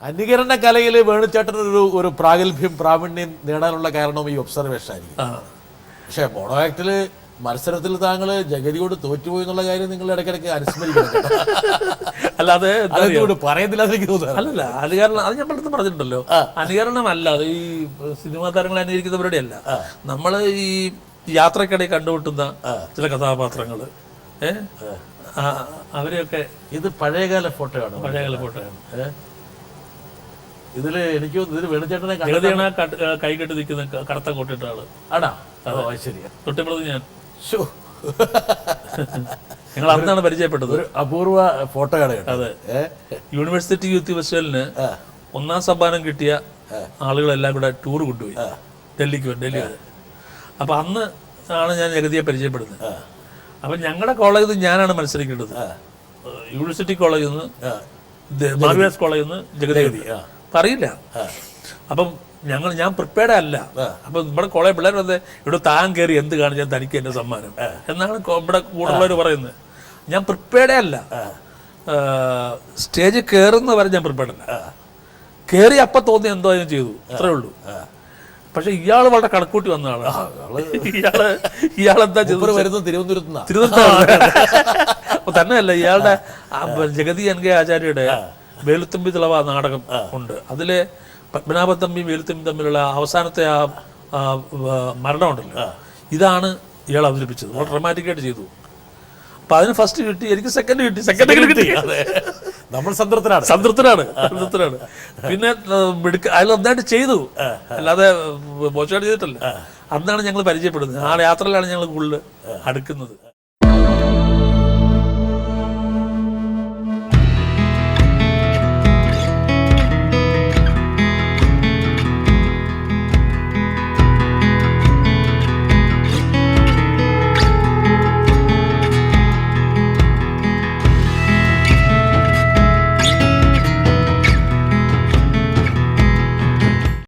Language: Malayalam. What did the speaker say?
അനുകരണ കലയിൽ വേണുചേട്ടൻ ഒരു പ്രാവീണ്യം നേടാനുള്ള കാരണവും ഈ ഒബ്സർവേഷൻ ആയിരിക്കും. പക്ഷേ മോണോ ആക്ടില് മത്സരത്തിൽ താങ്കൾ ജഗതിയോട് തോറ്റുപോയി എന്നുള്ള കാര്യം നിങ്ങൾ ഇടയ്ക്കിടയ്ക്ക് അനുസ്മരിക്കണം. അല്ലാതെ പറയുന്നില്ല എനിക്ക് തോന്നുന്നു. അല്ലല്ല, അനുകരണം അത് ഞാൻ പലതും പറഞ്ഞിട്ടുണ്ടല്ലോ. അനുകരണമല്ല, അത് ഈ സിനിമാ താരങ്ങളെ അനുകരിക്കുന്നവരുടെ അല്ല. നമ്മൾ ഈ യാത്രക്കിടയിൽ കണ്ടുമുട്ടുന്ന ചില കഥാപാത്രങ്ങൾ അവരെയൊക്കെ. ഇത് പഴയകാല ഫോട്ടോയാണ്. പഴയകാല ഫോട്ടോയാണ്. ഇതില് എനിക്ക് ഇതിൽ വേണുചേട്ടനെ ജഗതിയാണ് കൈകെട്ടി നിൽക്കുന്ന കറുത്ത കോട്ടിട്ട ആള്. ആടാ, ശരിയാ. തൊട്ടിപ്പുറത്ത് ഞാൻ ഞങ്ങൾ അന്നാണ് പരിചയപ്പെട്ടത്. ഒരു അപൂർവ ഫോട്ടോയാണ്. അതെ, യൂണിവേഴ്സിറ്റി യൂത്ത് ഫെസ്റ്റിവലിന് 1ാം സമ്മാനം കിട്ടിയ ആളുകളെല്ലാം കൂടെ ടൂർ കൊണ്ടുപോയി ഡൽഹി വരെ. അപ്പൊ അന്ന് ആണ് ഞാൻ ജഗതിയെ പരിചയപ്പെടുന്നത്. അപ്പൊ ഞങ്ങളുടെ കോളേജിൽ നിന്ന് ഞാനാണ് മത്സരിക്കേണ്ടത്. യൂണിവേഴ്സിറ്റി കോളേജിൽ നിന്ന്, മാർവിയാസ് കോളേജിൽ നിന്ന് ജഗതി അറിയില്ല. അപ്പം ഞാൻ പ്രിപ്പയർഡ് അല്ല. അപ്പൊ നമ്മുടെ കോളേജ് പിള്ളേർ വന്ന് ഇവിടെ താൻ കയറി എന്ത് കാണിച്ചാൽ തനിക്ക് എന്റെ സമ്മാനം എന്നാണ് ഇവിടെ കൂടുതലുള്ളവർ പറയുന്നത്. ഞാൻ പ്രിപ്പയർഡേ അല്ല. സ്റ്റേജിൽ കയറുന്ന വരെ ഞാൻ പ്രിപ്പയർഡ് അല്ല. കയറി അപ്പം തോന്നി എന്തോ ഞാൻ ചെയ്തു, അത്രേ ഉള്ളൂ. പക്ഷെ ഇയാള് വളരെ കണക്കൂട്ടി വന്ന ആളാണ്. ഇയാളെന്താ വരുന്നത് തിരുവനന്തപുരത്ത്. അപ്പൊ തന്നെയല്ല, ഇയാളുടെ ജഗതി എൻ കെ ആചാര്യയുടെ വേലുത്തമ്പി തിളവ നാടകം ഉണ്ട്. അതിലെ പത്മനാഭത്തമ്പിയും വേലുത്തമ്പിയും തമ്മിലുള്ള അവസാനത്തെ ആ മരണമുണ്ടല്ലോ, ഇതാണ് ഇയാൾ അവതരിപ്പിച്ചത്. വളരെ ഡ്രമാറ്റിക്കായിട്ട് ചെയ്തു. അപ്പൊ അതിന് ഫസ്റ്റ് കിട്ടി, എനിക്ക് സെക്കൻഡ് കിട്ടി. നമ്മൾ സംതൃപ്തനാണ്. പിന്നെ അയാൾ നന്നായിട്ട് ചെയ്തു, അല്ലാതെ മോശമായിട്ട് ചെയ്തിട്ടല്ല. അന്നാണ് ഞങ്ങൾ പരിചയപ്പെടുന്നത്. ആ യാത്രയിലാണ് ഞങ്ങൾ കൂടുതൽ അടുക്കുന്നത്.